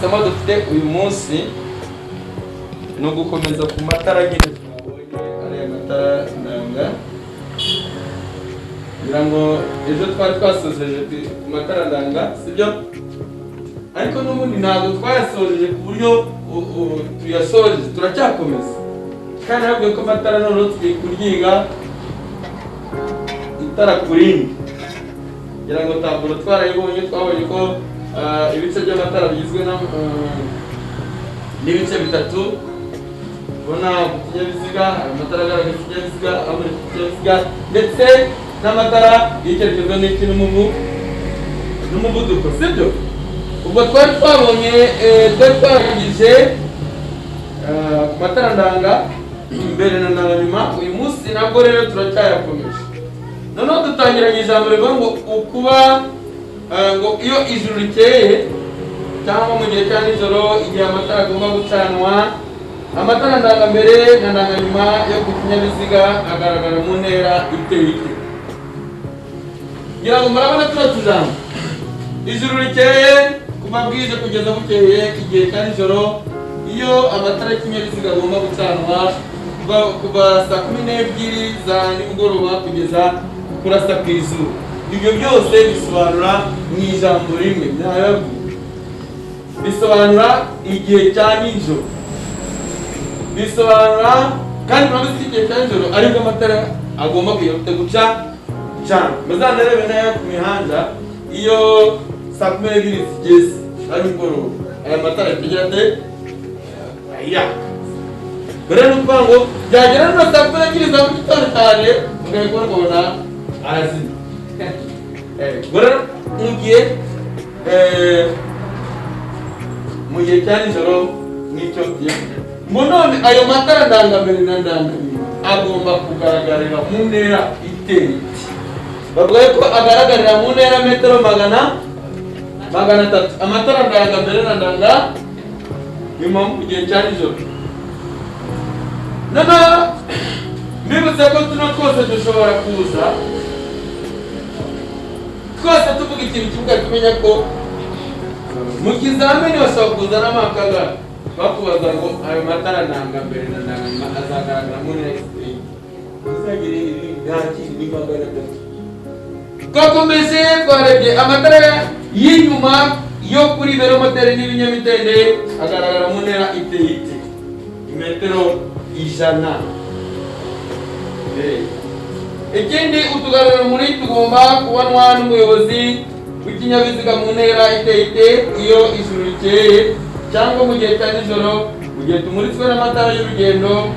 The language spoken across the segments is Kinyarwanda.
Sama dufite uyu munsi no gukomeza ku matara nyine twabonye ariya matara ndanga kugira ngo ejo twari twasozeje ku matara ndanga sibyo, ariko n'ubundi ntabwo twayasojeje ku buryo tuyasoje, turacyakomeza kandi nabwiye ko amatara noneho tugiye kuryiga itara ku rindi kugira ngo taburo twarayibonye, twabonye ko ibice by'amatara bigizwe n'ibice bitatu. Ubona ku kinyabiziga hari amatara agaragaza ikinyabiziga, amurika ikinyabiziga ndetse n'amatara y'icyerekezo n'iki n'umuvuduko sibyo. Ubwo twari twabonye twarangije ku matara ndanga imbere na nyuma. Uyu munsi nabwo rero turacyayakomeje, noneho dutangiranye ijambo rivuga ngo ukuba ngo iyo ijuru rikeye cyangwa mu gihe cya nijoro igihe amatara agomba gucanwa, amatara ndangambere na ndanganyuma yo ku kinyabiziga agaragara mu ntera iteye ite. Ngira ngo murabona tuno tujambo, ijuru rikeye kuva bwije kugeza bukeye igihe cya nijoro, iyo amatara y'ikinyabiziga agomba gucanwa kuva saa 12 za nimugoroba kugeza kurasa ku izuba. Ibyo byose bisobanura mu ijambo rimwe, bisobanura igihe cya nijoro, bisobanura kandi murabizi igihe cya nijoro aribwo amatara agomba kujya guca cyane. Muzanarebe nayo ku mihanda iyo saa 12 zigeze ari mugoroba aya matara yategera ate ayaka. Rero nukuvuga ngo byagera no saa 12 za mu gitondo cyane mugahita mubona arazima. Rero mu gihe cya nijoro n'icyo gihe none ayo matara ndangambere na ndanganyuma agomba kugaragarira mu ntera iteye iti. Bavuga ko agaragarira mu ntera metero 300 amatara ndangambere na ndanganyuma mu gihe cya nijoro. Noneho mbibutse ko tuno twose dushobora kuza twese tuvuga ikintu kivuga tumenya ko mu kizamini bashobora kuzana amakaga bakubaza ngo ayo matara ndangambere na ndanganyuma azagaragara muri extreme uzagire ibintu n'imagana. Twakomeje twarebye amatara y'inyuma yo kuri velomoteri n'ibinyamitende agaragara mu ntera iteye ite, metero 100. Ikindi utugarura muri tugomba kubonwa n'umuyobozi w'ikinyabiziga mu ntera iteye ite iyo ijuru rikeye cyangwa mu gihe cya nijoro, mu gihe tumuritswe n'amatara y'urugendo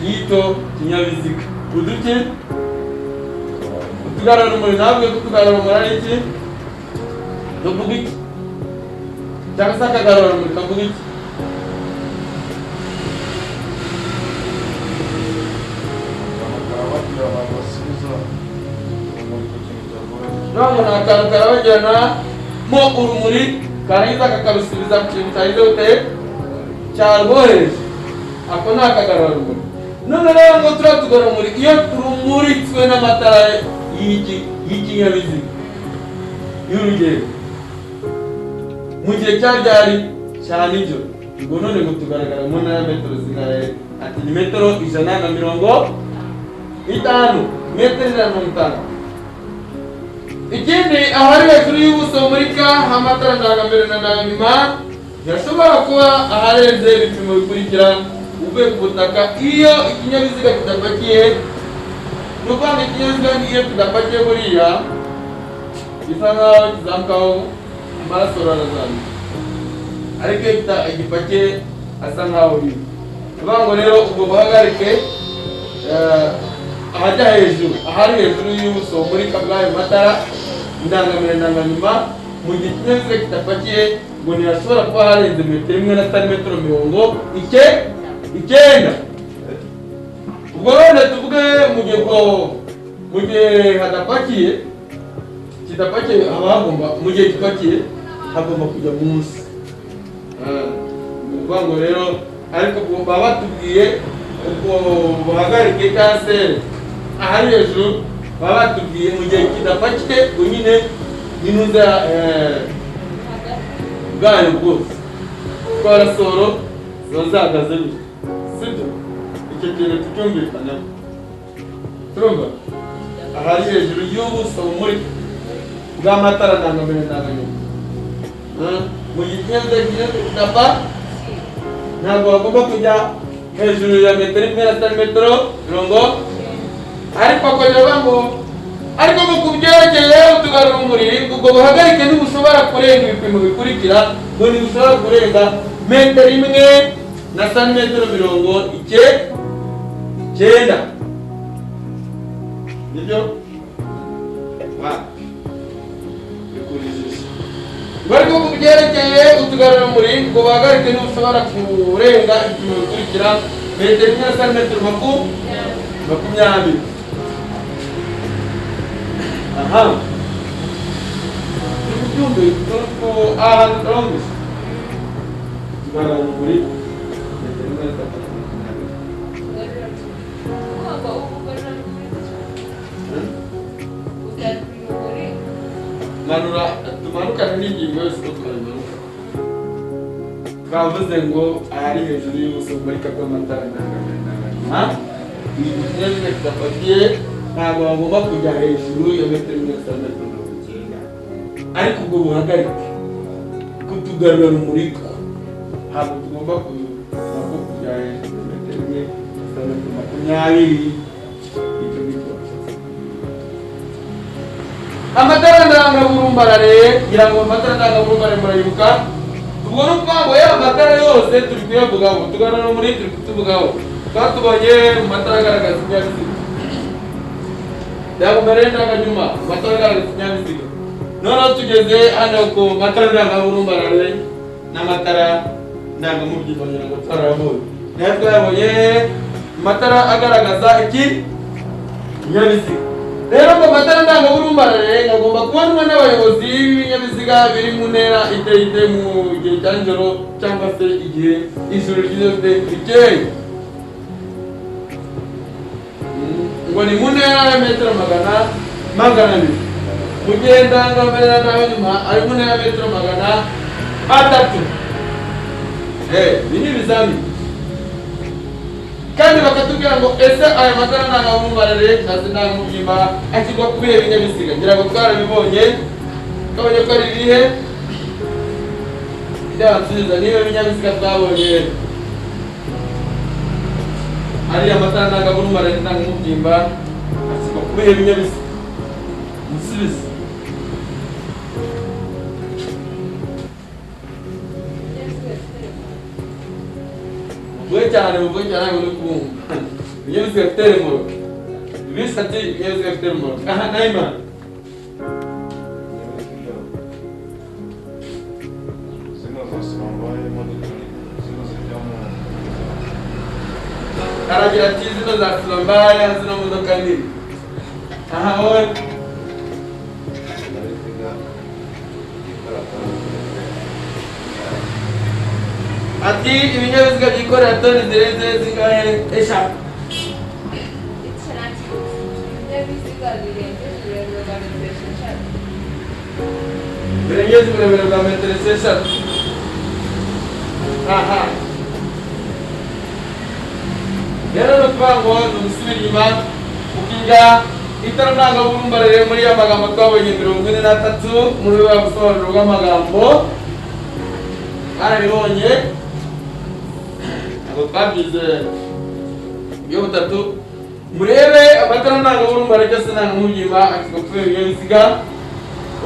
y'ito kinyabiziga. Utugarura umuriro ntabwo tutugarura umuriro ari iki tuvuga iki cyangwa se akagarura umuriro kavuga iki? Ntabwo ni akantu karabagirana mo urumuri karangiza kakarusubiza ku kintu cyari dote cyarwohereje, ako ni akagarura urumuri. None rero ngo turatugarura urumuri iyo turumuritswe n'amatara y'ikinyabiziga y'urugendo mu gihe cyari cya nijoro. Ubwo none ngo tugaragara mu ntera metero zingahe? Ati ni metero 150 metero 150. Ikindi ahari hejuru y'ubuso murika amatara ndangambere na ndanganyuma yashobora kuba aharenze ibipimo bikurikira uvuye ku butaka iyo ikinyabiziga kidapakiye. Ni ukuvuga ikinyabiziga iyo kidapakiye buriya gisa nkaho kizamukaho amaraso arazamuka, ariko iyo gipakiye asa nkaho uriho. Ni ukuvuga ngo rero ubwo buhagarike ahajya hejuru, ahari hejuru y'ubuso murika bw'ayo matara ndangambere ndanganyuma mu gihe ikinyabiziga kidapakiye ngo ntiyashobora kuba harenze metero 1 n'atari metero 90. Ubwo none tuvuge mu gihe hadapakiye kidapakiye haba hagomba, mu gihe gipakiye hagomba kujya munsi. Ni ukuvuga ngo rero ariko baba batubwiye ubwo buhagarike cyangwa se ahari hejuru baba batubwiye mu gihe kidapakiye ngo nyine ninuza bwayo bwose twara soro ziba zahagaze bite sibyo icyo kintu tucyumvikaneho turumva ahari hejuru y'ubuso bumurika bw'amatara ndangambere ndanganyuma mu gihe kidapa ntabwo bagomba kujya hejuru ya metero imwe na santimetero mirongo ariko akongera ngo ariko ngo ku byerekeye utugarura umuriro ubwo buhagarike ntibushobora kurenga ibipimo bikurikira ngo ntibushobora kurenga metero imwe na santimetero mirongo icyenda nibyo bari ko ku byerekeye utugarura umuriro ubwo buhagarike ntibushobora kurenga ibipimo bikurikira metero imwe na santimetero makumyabiri. Aha. Ibyumbe ko ahantu turangije. Tugarura umuriro metero imwe na santimetero manura tumanukane n'ingingo yose ko twarimanuka twavuze ngo ahari hejuru y'ubuso bumurika bw'amatara ndanganyuma ikinyabiziga kidafatiye ntabwo bagomba kujya hejuru ya metero imwe na santimetero mirongo icyenda ariko ubwo buhagarike kutugarura umuriko ntabwo tugomba kujya hejuru ya metero imwe na santimetero makumyabiri. Amatara ndangaburumbarare ngira ngo amatara ndangaburumbarare murayibuka ubwo ni ukuvuga ngo amatara yose turi kuyavugaho tugarura muri turi kutuvugaho twatubonye mu matara agaragaza ikinyabiziga ndangambere ndanganyuma amatara agaragaza ikinyabiziga noneho tugeze hano ku matara ndangaburumbarare n'amatara ndangamubyimba ngira ngo twarabonye nayo twayabonye amatara agaragaza ikinyabiziga. Rero mu matara ndangaburumbarare agomba kubonwa n'abayobozi b'ibinyabiziga biri mu ntera iteye mu gihe cya nijoro cyangwa se igihe ijoro ryose rikeye ngo ni mu ntera ya metero magana abiri mu gihe ndangambere ndanganyuma ari mu ntera ya metero magana atatu. Ibi ni ibizamini kandi bakatubwira ngo ese aya matara ndangaburumbarare cyangwa ndangamubyimba ashyirwa ku bihe binyabiziga ngira ngo twarabibonye twabonye ko ari ibihe byansubiza niba ibinyabiziga twabonye ariya matara ndangaburumbarare ndangamubyimba ashyirwa ku bihe binyabiziga musubize Buat jangan ulu kumum. Ini mesti terima. Ini satu ini mesti terima. Kah naima. Kalau kita cizi tu dah selambay, yang senang untuk kandil. Awal. Ati ibinyabiziga byikorera toni zirenze zingahe eshanu. Ibinyabiziga birengeje uburebure bwa metero eshanu. Birengeje uburebure bwa metero eshanu. Aha. Rero ni ukuvuga ngo dusubire inyuma ukiga itara ndangaburumbarare muri ya magambo twabonye 43 muri wa busobanuro bw'amagambo barabibonye. Twabyize iyo butatu murebe amatara ndangaburumbarare cyangwa se ndangamubyimba ashyirwa ku binyabiziga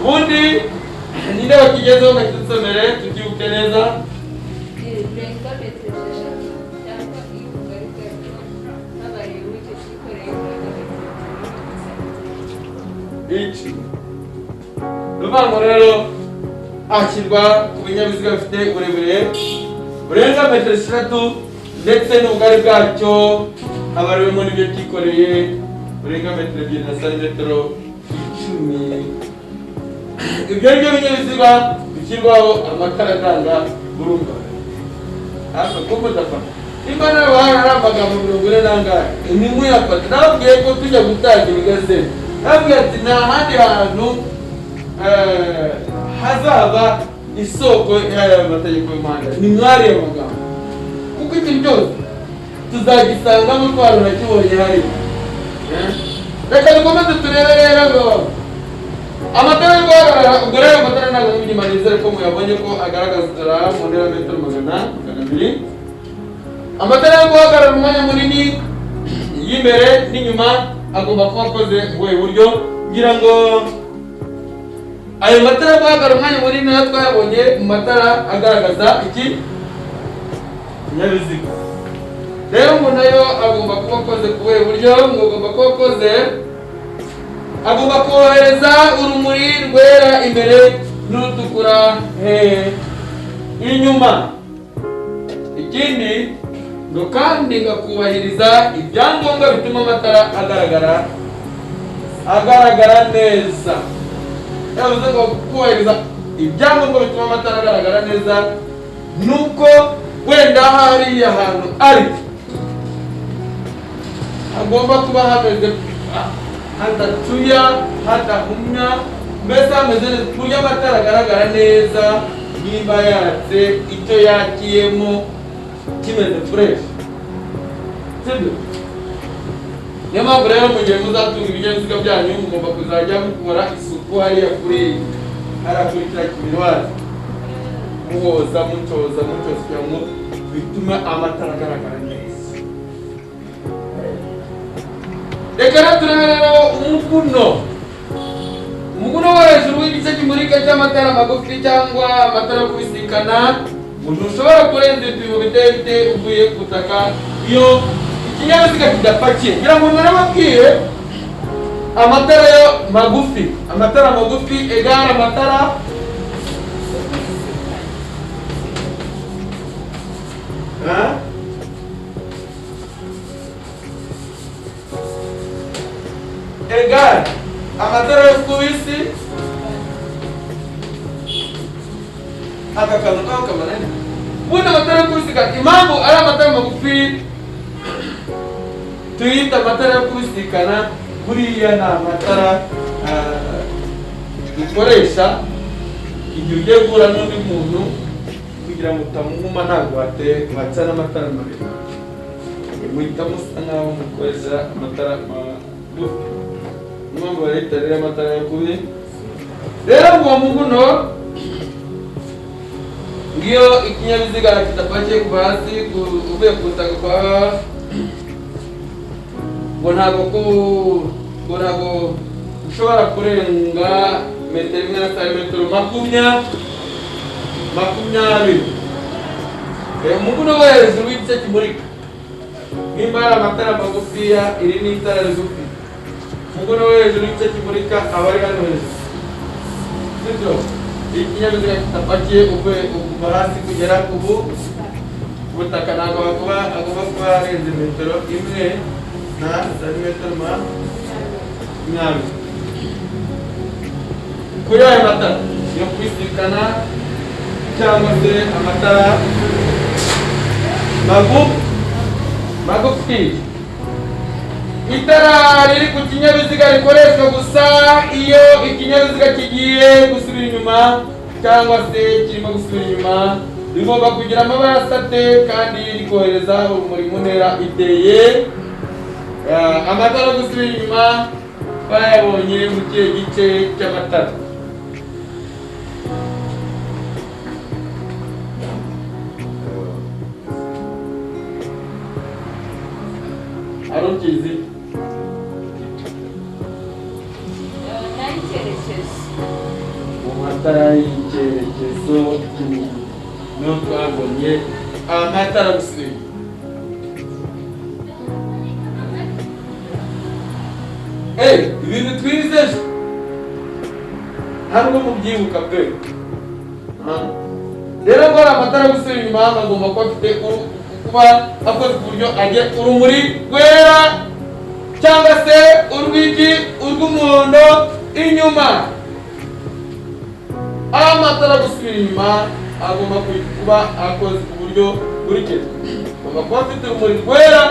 ubundi ninde wakigezeho ngo dusomere tubyibuke neza. Iki ruvango rero ashyirwa ku binyabiziga bifite uburebure burenga metero 6 ndetse n'ubugari bwacyo abarimo n'ibyo cyikoreye burenga metero 2 na santimetero 10. Ibyo ni byo binyabiziga bishyirwaho amatara ndangaburumbarare. Hasa kumudafata nimba nawe hari amagambo 40 nangahe nimuyafata nabwiye ko tujya gutangira igazeti nabwiye ati nta handi hantu hazaba isoko y'aya mategeko y'umuhanda, ni mwari y'amagambo, kuko ikintu cyose tuzagisangamo twaranakibonye hariya. Reka dukomeze turebe rero ngo amatara yo guhagarara, ubwo rero amatara ntabwo munyimaniza ariko muyabonye ko agaragaza mu ntera metero 200. Amatara yo guhagarara umwanya munini y'imbere n'inyuma agomba kuba akoze mu buryo, ngira ngo ayo matara yo guhagarara umwanya munini nayo twayabonye mu matara agaragaza iki kinyabiziga. Rero ngo nayo agomba kuba akoze ku buryo, ngo agomba kuba akoze, agomba kohereza urumuri rwera imbere n'urutukura inyuma. Ikindi ngo kandi ngakubahiriza ibyangombwa bituma amatara agaragara neza. Yavuze ngo kubahiriza ibyangombwa bituma amatara agaragara neza, nuko wenda hariya ahantu ari hagomba kuba hameze hadatuya, hadahumya, mbese hameze neza ku buryo amatara agaragara neza, niba yatse icyo yakiyemo kimeze fresh. Sibyo? Niyo mpamvu rero mu gihe muzatunga ibinyabiziga byanyu mugomba kuzajya mukora isuku hariya kuri kiriya kimirwari, muhoza mucoza kugira ngo bitume amatara agaragara neza. Reka rero turebe rero umuguno wo hejuru w'igice kimurika cy'amatara magufi cyangwa amatara yo kubisikana. Ntushobora kurenza ibipimo biteye bite uvuye ku butaka iyo ikinyabiziga kidapakiye. Ngira ngo narababwiye amatara magufi egara amatara egara amatara yo kubisi, aka kantu kaho kamanani. Ubundi amatara yo kubisikana, impamvu ari amatara magufi tuyita amatara yo kubisikana, buriya ni amatara dukoresha igihe ugiye guhura n'undi muntu kugira ngo utamwuma, ntabwo wacana amatara maremare, muhita musa nkaho mukoresha amatara magufi. Impamvu barita rero amatara yo kubi. Rero uwo muguno, ngiyo ikinyabiziga kitapakiye kuva hasi uvuye ku butaka ngo ntabwo ushobora kurenga metero 1 na santimetero 20. Umuguno wo hejuru w'igice kimurika, nimba ari amatara magufiya, iri ni itara rigufi. Umuguno wo hejuru w'igice kimurika aba ari hano hejuru. Sibyo? Ikinyabiziga kitapakiye uvuye kuva hasi kugera ku butaka ntabwo agomba kuba arenze metero 1 na santimetero 20. Kuri aya matara yo kubisikana cyangwa se amatara magufi, itara riri ku kinyabiziga rikoreshwa gusa iyo ikinyabiziga kigiye gusubira inyuma cyangwa se kirimo gusubira inyuma. Rigomba kugira amabara asate kandi rikohereza urumuri mu ntera iteye. Amatara yo gusubira inyuma bayabonye mu kihe gice cy'amatara? Arukizi mu matara y'icyerekezo niho twabonye amatara gusubira. Ibintu twize ntabwo mubyibuka pe. Rero ngo amatara gusubira inyuma agomba kuba afite kuba akoze ku buryo ajya urumuri rwera cyangwa se urw'umuhondo inyuma. Amatara gusubira inyuma agomba kuba akoze ku buryo bukurikira: agomba kuba afite urumuri rwera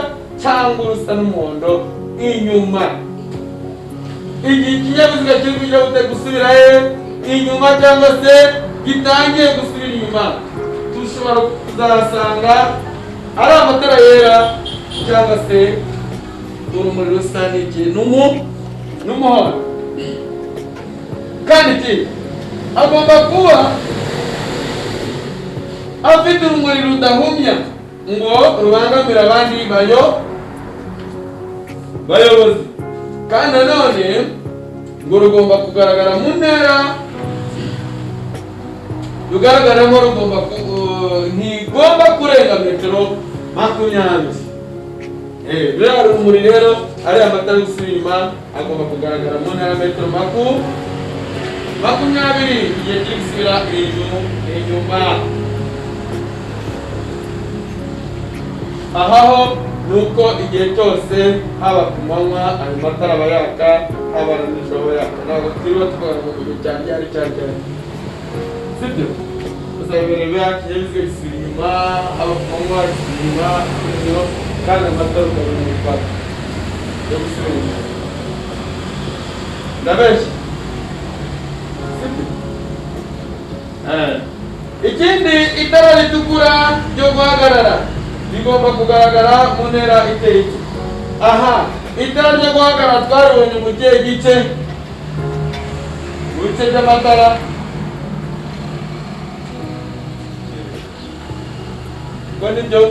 cyangwa urusa n'umuhondo inyuma. Igihe ikinyabiziga kiri kugira gusubira inyuma cyangwa se gitangiye gusubira inyuma, dushobora kuzasanga ari amatara yera cyangwa se urumuri rusa n'umuhondo. Kandi ikindi agomba kuba afite urumuri rudahumya ngo rubangamira abandi bayobozi. Kandi nanone ngo rugomba kugaragara mu ntera rugaragaramo, ntigomba kurenga metero 20. Rero urumuri rero ari amatara gusubira inyuma agomba kugaragara mu ntera metero 20 igihe kiri gusubira inyuma. Ahaho nuko igihe cyose haba ku manywa ayo matara aba yaka, haba na nijoro aba yaka. Ntabwo turiho tuvuga ngo igihe cyanjye ari cyane, sibyo? Uzabireba ikinyabiziga gisubira inyuma, haba ku manywa gisubira inyuma, nijoro, kandi amatara ukabona imipaka yo gusubira inyuma. Ndabeshya, sibyo? Ikindi, itara ritukura ryo guhagarara rigomba kugaragara mu ntera iteye iki? Aha, itara ryo guhagarara twaribonye mu gihe gice, mu bice by'amatara. Ngo nibyo?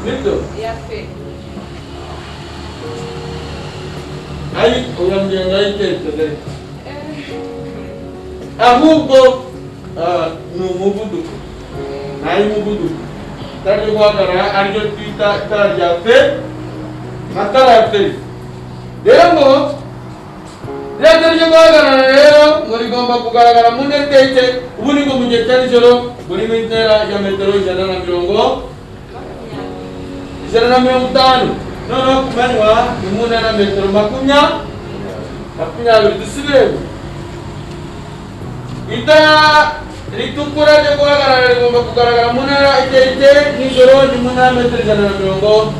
Nibyo? Ayi, uyambwiye ngo ayitekereze. Ahubwo ni umuvuduko. Umuvuduko. Itara ryo guhagarara ariryo twita itara rya matara ya feri. Rero ngo itara ryo guhagarara rero ngo rigomba kugaragara mu ntera iteye. Ubu ni ngo mu gihe cya nijoro muri intera ya metero 150. Noneho ku manywa ni mu ntera metero 20. Dusubiremo. Itara ritukura ryo guhagarara rigomba kugaragara mu ntera iteye. Nijoro ni mu ntera metero 150.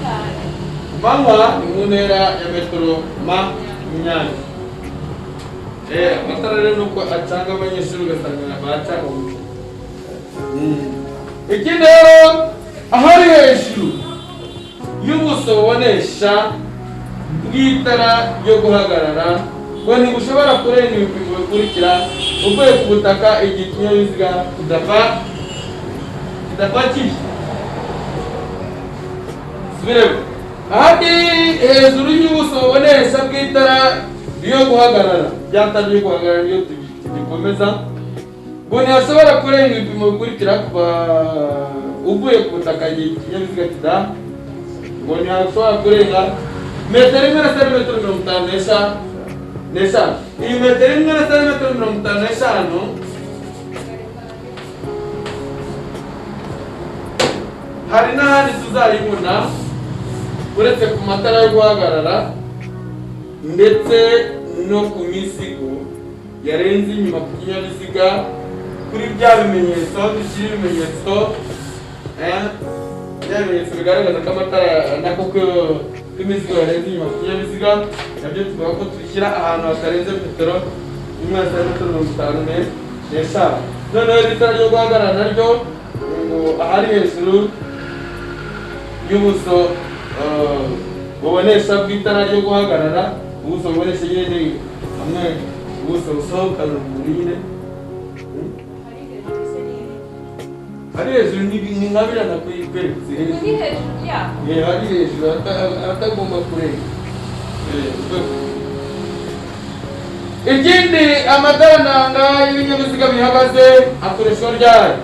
Manywa ni mu ntera ya metero 20. Amatara rero nuko acanga abanyeshuri ugasanga bacanga ubusa. Ikindi rero ahari hejuru y'ubuso bubonesha bw'itara ryo guhagarara ngo ntigushobora kurenga ibipimo bikurikira uvuye ku butaka igihe ikinyabiziga kidapakiye. Subiremo. Ahandi hejuru y'ubuso bubonesha bw'itara ryo guhagarara, ryatara ryo guhagarara niyo tugikomeza, ngo ntihashobora kurenga ibipimo bikurikira kuva uvuye ku butaka igihe ikinyabiziga ngo ntihashobora kurenga metero 1 na santimetero 55. Iyi metero 1 na santimetero 55 hari n'ahandi tuzayibona uretse ku matara yo guhagarara ndetse no ku mizigo yarenze inyuma ku kinyabiziga, kuri bya bimenyetso dushyira ibimenyetso bigaragaza ko amatara nako k'imizigo yarenze inyuma ku kinyabiziga, nabyo tuvuga ko tubishyira ahantu hatarenze metero 1 na santimetero 55. Noneho itara ryo guhagarara naryo ngo ahari hejuru y'ubuso bubonesha bw'itara ryo guhagarara, ubuso bubonesha nyine hamwe ubuso busohokana urumuri nyine. Hari hejuru ni nka biriya nakweretse hejuru. Hari hejuru atagomba kurenga. Ikindi, amatara ndanga y'ibinyabiziga bihagaze akoreshwa ryari?